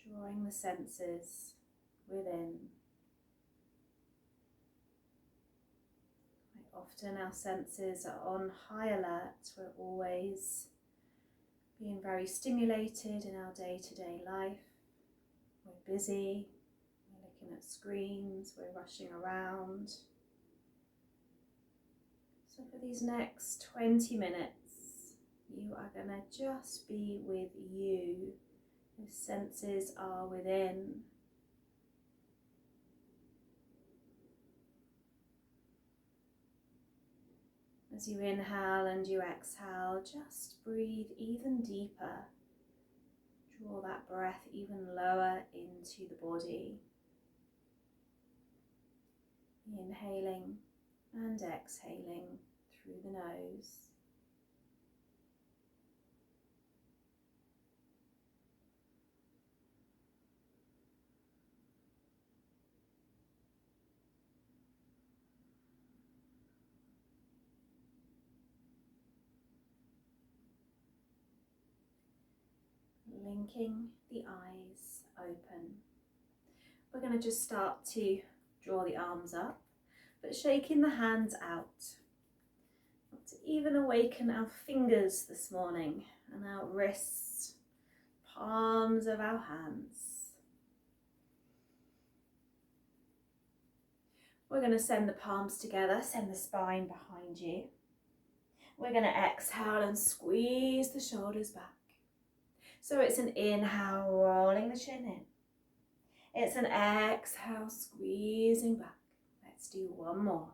drawing the senses within. Quite often our senses are on high alert. We're always being very stimulated in our day-to-day life. We're busy, we're looking at screens, we're rushing around. So for these next 20 minutes, you are going to just be with you. Your senses are within. As you inhale and you exhale, just breathe even deeper. Draw that breath even lower into the body. Inhaling and exhaling through the nose. Blinking the eyes open. We're going to just start to draw the arms up, but shaking the hands out. To even awaken our fingers this morning and our wrists, palms of our hands. We're going to send the palms together, send the spine behind you. We're going to exhale and squeeze the shoulders back. So it's an inhale, rolling the chin in. It's an exhale, squeezing back. Let's do one more.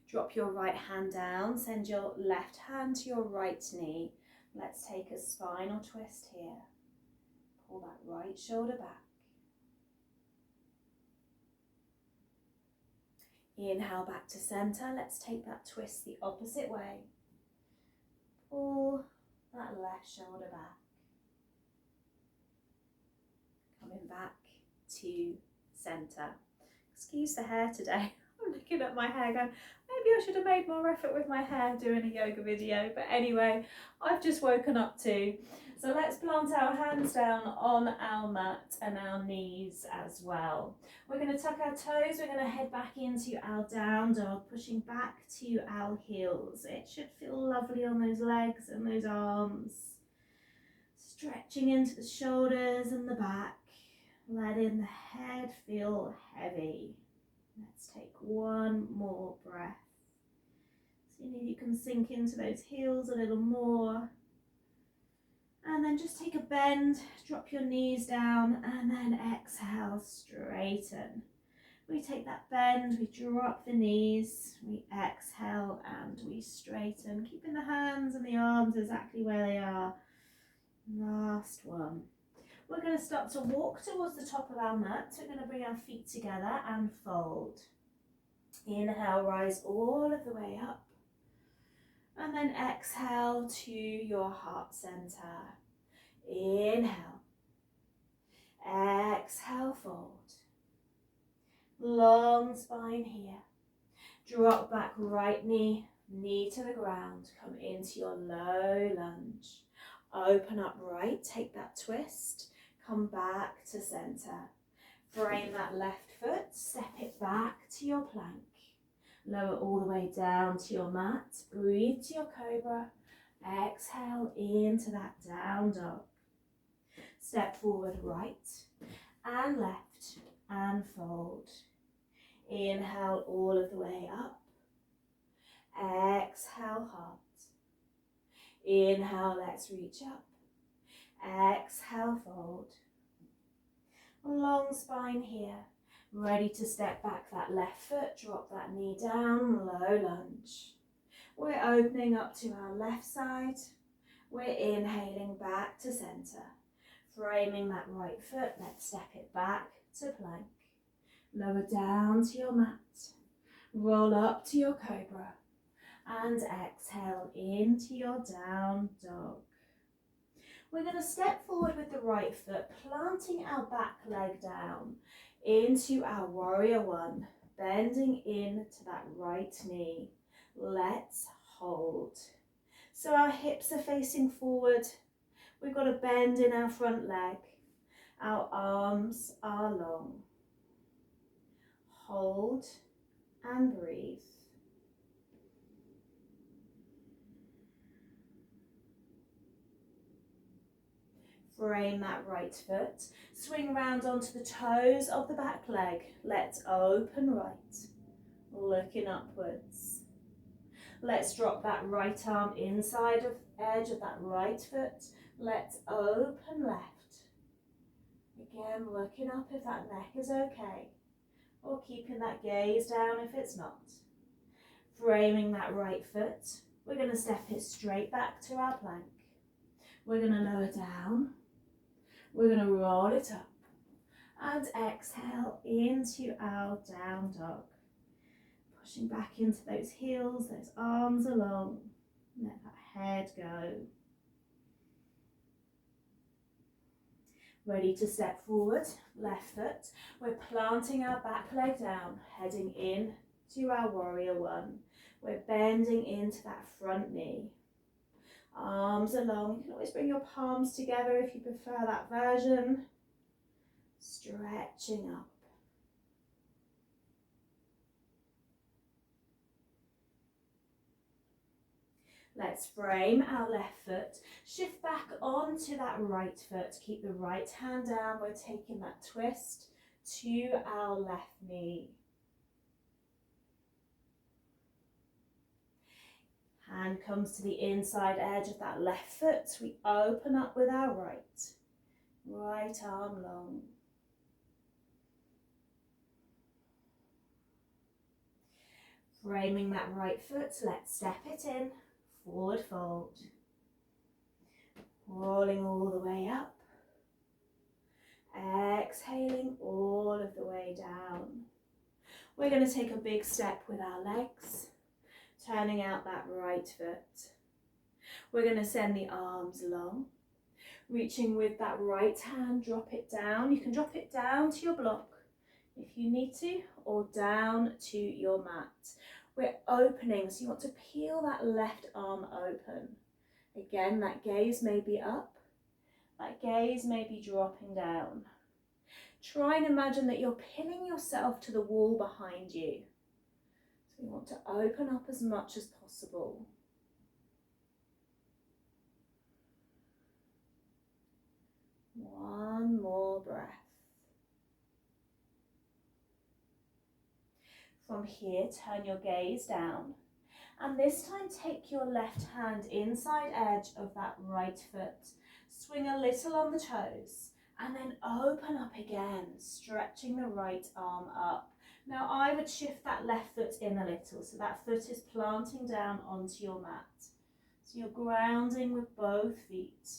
Drop your right hand down, send your left hand to your right knee. Let's take a spinal twist here. Pull that right shoulder back. Inhale back to center. Let's take that twist the opposite way. Pull that left shoulder back. Coming back to center. Excuse the hair today. I'm looking at my hair going, maybe I should have made more effort with my hair doing a yoga video. But anyway, I've just woken up too. So let's plant our hands down on our mat and our knees as well. We're going to tuck our toes. We're going to head back into our down dog, pushing back to our heels. It should feel lovely on those legs and those arms. Stretching into the shoulders and the back. Letting the head feel heavy. Let's take one more breath. See if you can sink into those heels a little more. And then just take a bend, drop your knees down, and then exhale, straighten. We take that bend, we drop the knees, we exhale and we straighten, keeping the hands and the arms exactly where they are. Last one. We're going to start to walk towards the top of our mat. We're going to bring our feet together and fold. Inhale, rise all of the way up. And then exhale to your heart center. Inhale. Exhale, fold. Long spine here. Drop back right knee, knee to the ground. Come into your low lunge. Open up right, take that twist. Come back to center. Frame that left foot, step it back to your plank. Lower all the way down to your mat. Breathe to your cobra. Exhale into that down dog. Step forward right and left and fold. Inhale all of the way up. Exhale, heart. Inhale, let's reach up. Exhale, fold. Long spine here. Ready to step back that left foot, drop that knee down, low lunge. We're opening up to our left side. We're inhaling back to center. Framing that right foot, let's step it back to plank. Lower down to your mat. Roll up to your cobra. And exhale into your down dog. We're going to step forward with the right foot, planting our back leg down into our warrior one, bending into that right knee. Let's hold. So our hips are facing forward. We've got a bend in our front leg. Our arms are long. Hold and breathe. Frame that right foot. Swing round onto the toes of the back leg. Let's open right. Looking upwards. Let's drop that right arm inside of edge of that right foot. Let's open left. Again, looking up if that neck is okay, or keeping that gaze down if it's not. Framing that right foot. We're going to step it straight back to our plank. We're going to lower down. We're going to roll it up and exhale into our down dog. Pushing back into those heels, those arms along. Let that head go. Ready to step forward, left foot. We're planting our back leg down, heading in to our warrior one. We're bending into that front knee. Arms along. You can always bring your palms together if you prefer that version. Stretching up. Let's frame our left foot. Shift back onto that right foot. Keep the right hand down. We're taking that twist to our left knee. Hand comes to the inside edge of that left foot. We open up with our right. Right arm long. Framing that right foot, let's step it in. Forward fold. Rolling all the way up. Exhaling all of the way down. We're going to take a big step with our legs. Turning out that right foot. We're going to send the arms long. Reaching with that right hand, drop it down. You can drop it down to your block if you need to, or down to your mat. We're opening, so you want to peel that left arm open. Again, that gaze may be up. That gaze may be dropping down. Try and imagine that you're pinning yourself to the wall behind you. So you want to open up as much as possible. One more breath. From here, turn your gaze down. And this time, take your left hand inside edge of that right foot. Swing a little on the toes. And then open up again, stretching the right arm up. Now I would shift that left foot in a little, so that foot is planting down onto your mat. So you're grounding with both feet.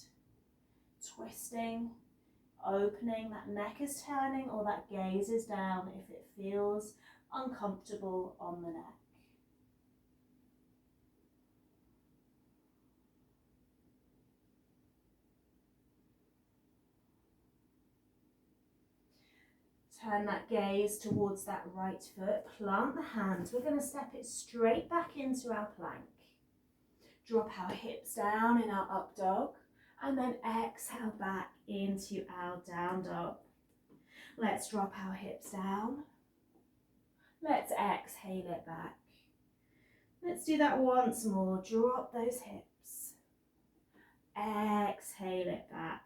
Twisting, opening, that neck is turning or that gaze is down if it feels uncomfortable on the neck. Turn that gaze towards that right foot, plant the hands. We're going to step it straight back into our plank. Drop our hips down in our up dog and then exhale back into our down dog. Let's drop our hips down. Let's exhale it back. Let's do that once more. Drop those hips. Exhale it back.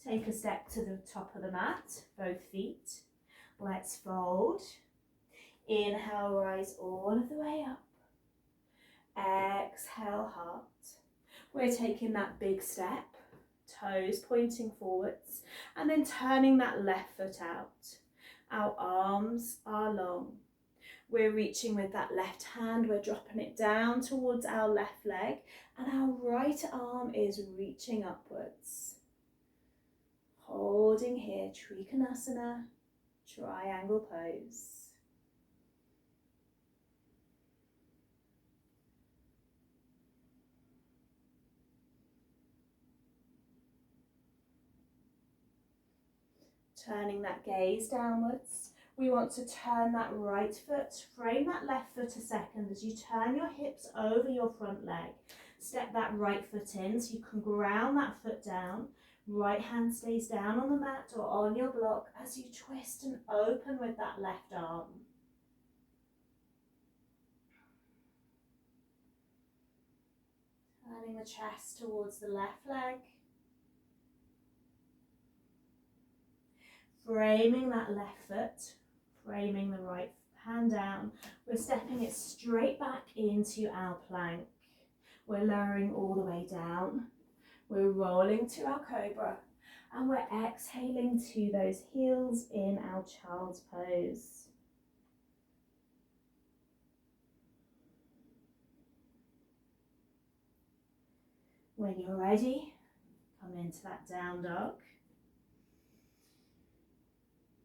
Take a step to the top of the mat, both feet. Let's fold. Inhale, rise all of the way up. Exhale, heart. We're taking that big step, toes pointing forwards, and then turning that left foot out. Our arms are long. We're reaching with that left hand, we're dropping it down towards our left leg, and our right arm is reaching upwards. Holding here, Trikonasana, triangle pose. Turning that gaze downwards. We want to turn that right foot, frame that left foot a second as you turn your hips over your front leg. step that right foot in so you can ground that foot down. Right hand stays down on the mat or on your block as you twist and open with that left arm. Turning the chest towards the left leg. Framing that left foot, framing the right hand down. We're stepping it straight back into our plank. We're lowering all the way down. We're rolling to our cobra and we're exhaling to those heels in our child's pose. When you're ready, come into that down dog.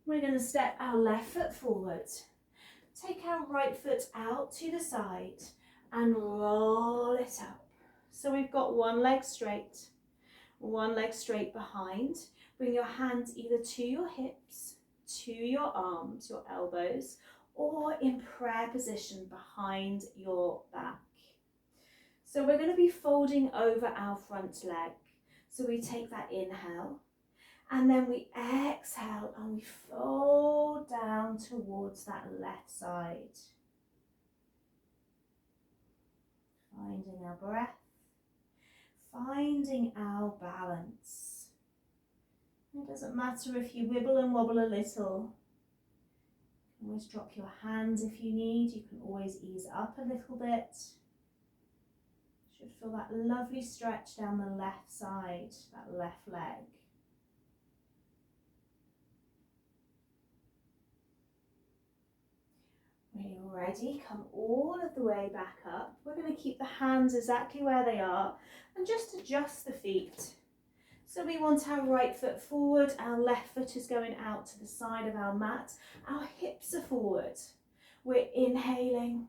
We're going to step our left foot forward. Take our right foot out to the side and roll it up. So we've got one leg straight behind. Bring your hands either to your hips, to your arms, your elbows, or in prayer position behind your back. So we're going to be folding over our front leg. So we take that inhale, and then we exhale and we fold down towards that left side. Finding our breath, finding our balance. It doesn't matter if you wibble and wobble a little. You can always drop your hands if you need. You can always ease up a little bit. You should feel that lovely stretch down the left side, that left leg. When you're ready, come all of the way back up. We're going to keep the hands exactly where they are and just adjust the feet. So we want our right foot forward, our left foot is going out to the side of our mat, our hips are forward. We're inhaling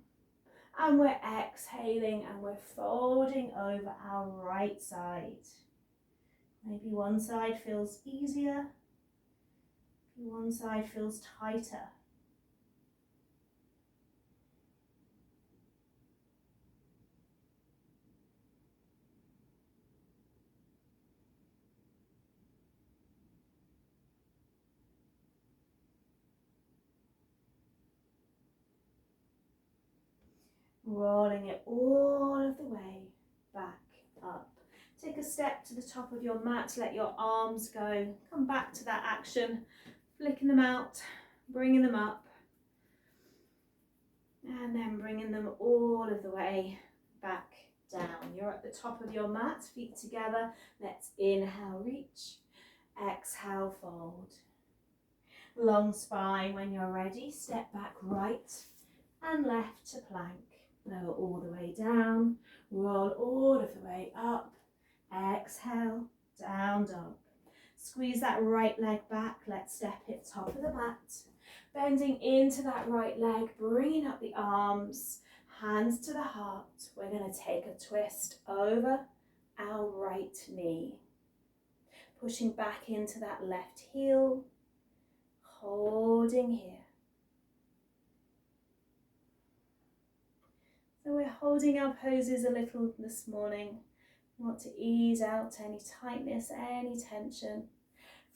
and we're exhaling and we're folding over our right side. Maybe one side feels easier, maybe one side feels tighter. Rolling it all of the way back up. Take a step to the top of your mat, let your arms go. Come back to that action, flicking them out, bringing them up, and then bringing them all of the way back down. You're at the top of your mat, feet together. Let's inhale, reach, exhale, fold. Long spine. When you're ready, step back right and left to plank. Lower all the way down, roll all of the way up, exhale, down dog. Squeeze that right leg back, let's step it top of the mat. Bending into that right leg, bringing up the arms, hands to the heart. We're going to take a twist over our right knee. Pushing back into that left heel, holding here. So we're holding our poses a little this morning. We want to ease out any tightness, any tension.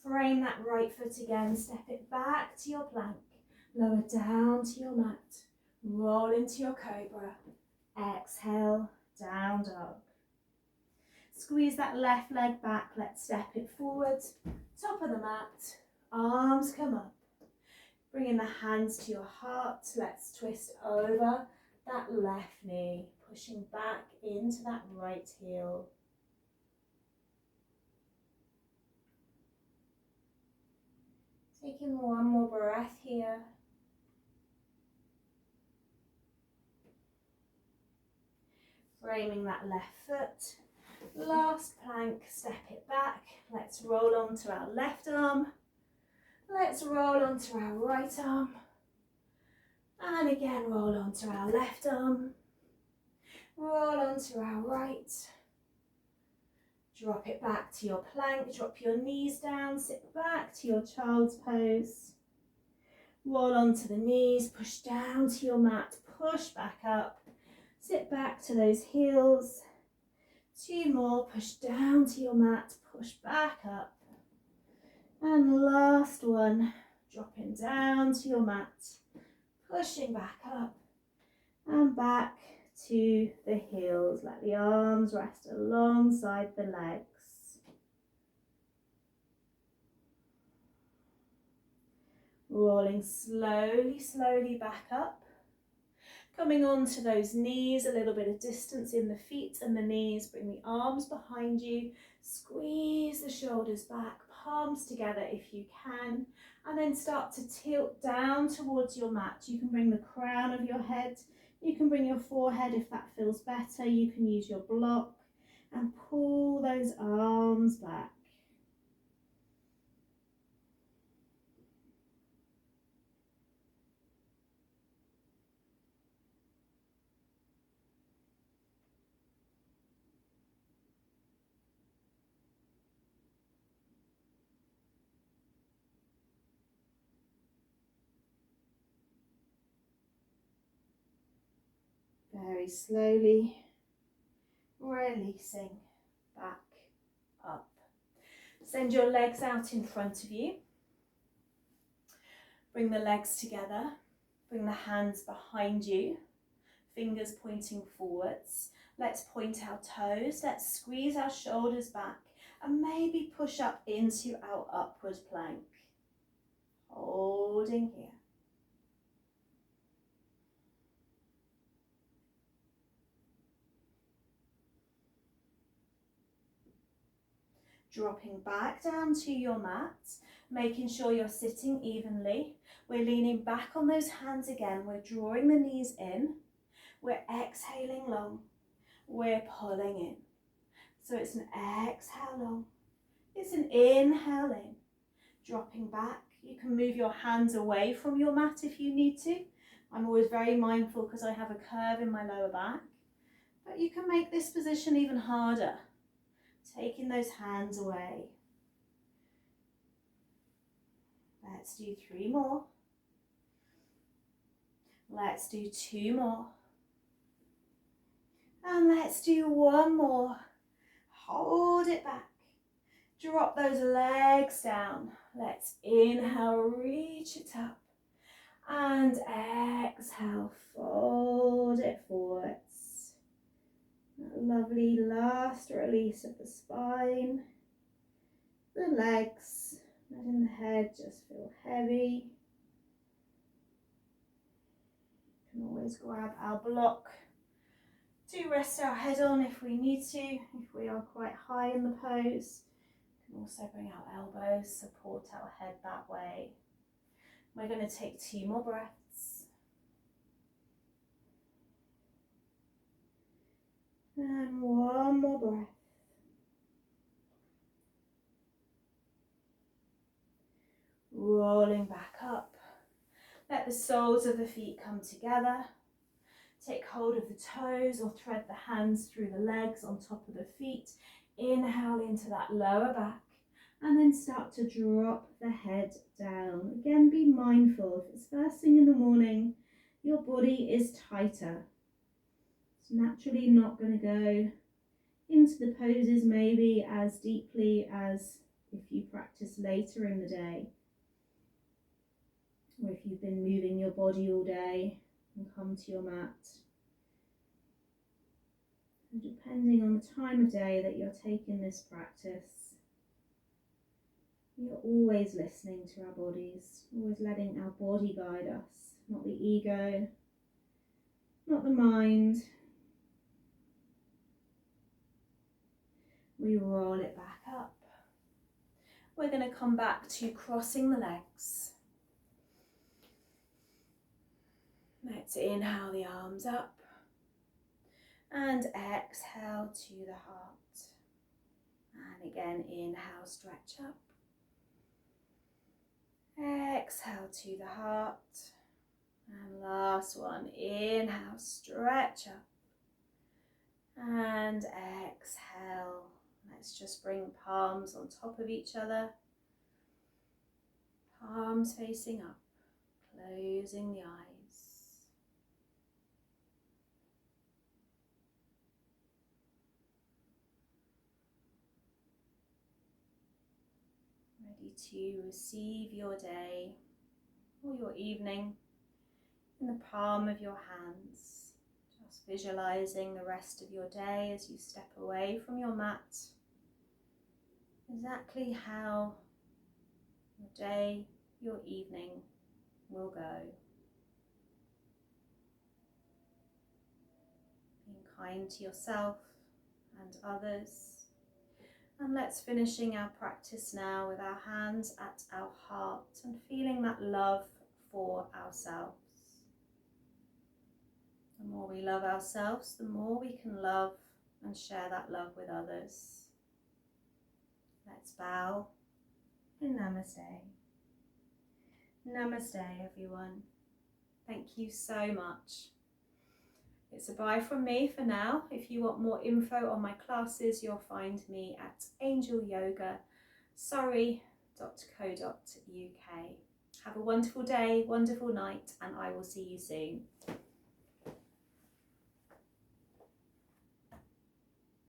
Frame that right foot again, step it back to your plank. Lower down to your mat. Roll into your cobra. Exhale, down dog. Squeeze that left leg back, let's step it forward. Top of the mat, arms come up. Bringing the hands to your heart, let's twist over that left knee, pushing back into that right heel. Taking one more breath here. Framing that left foot. Last plank, step it back. Let's roll onto our left arm. Let's roll onto our right arm. And again, roll onto our left arm. Roll onto our right. Drop it back to your plank. Drop your knees down. Sit back to your child's pose. Roll onto the knees. Push down to your mat. Push back up. Sit back to those heels. 2 more, push down to your mat, push back up. And last one, dropping down to your mat, pushing back up and back to the heels. Let the arms rest alongside the legs. Rolling slowly, slowly back up. Coming onto those knees, a little bit of distance in the feet and the knees. Bring the arms behind you. Squeeze the shoulders back, palms together if you can. And then start to tilt down towards your mat. You can bring the crown of your head. You can bring your forehead if that feels better. You can use your block and pull those arms back. Very slowly releasing back up. Send your legs out in front of you. Bring the legs together. Bring the hands behind you. Fingers pointing forwards. Let's point our toes. Let's squeeze our shoulders back and maybe push up into our upward plank. Holding here. Dropping back down to your mat, making sure you're sitting evenly. We're leaning back on those hands again. We're drawing the knees in. We're exhaling long. We're pulling in. So it's an exhale long. It's an inhale in. Dropping back. You can move your hands away from your mat if you need to. I'm always very mindful because I have a curve in my lower back. But you can make this position even harder. Taking those hands away. Let's do 3 more. Let's do 2 more. And let's do 1 more. Hold it back. Drop those legs down. Let's inhale, reach it up. And exhale, fold it forwards. That lovely last release of the spine. The legs, letting the head just feel heavy. We can always grab our block to rest our head on if we need to, if we are quite high in the pose. We can also bring our elbows, support our head that way. We're going to take 2 more breaths. And 1 more breath. Rolling back up. Let the soles of the feet come together. Take hold of the toes or thread the hands through the legs on top of the feet. Inhale into that lower back and then start to drop the head down. Again, be mindful, if it's first thing in the morning, your body is tighter. It's naturally not going to go into the poses maybe as deeply as if you practice later in the day, or if you've been moving your body all day and come to your mat. And depending on the time of day that you're taking this practice, we are always listening to our bodies, always letting our body guide us, not the ego, not the mind. We roll it back up. We're going to come back to crossing the legs. Let's inhale the arms up and exhale to the heart. And again, inhale, stretch up. Exhale to the heart. And last one, inhale, stretch up. And exhale. Let's just bring palms on top of each other. Palms facing up, closing the eyes. ready to receive your day or your evening in the palm of your hands. Just visualizing the rest of your day as you step away from your mat. Exactly how your day, your evening will go. Being kind to yourself and others. And let's finishing our practice now with our hands at our heart and feeling that love for ourselves. The more we love ourselves, the more we can love and share that love with others. Let's bow in Namaste. Namaste, everyone. Thank you so much. It's a bye from me for now. If you want more info on my classes, you'll find me at angelyogasurrey.co.uk. Have a wonderful day, wonderful night, and I will see you soon.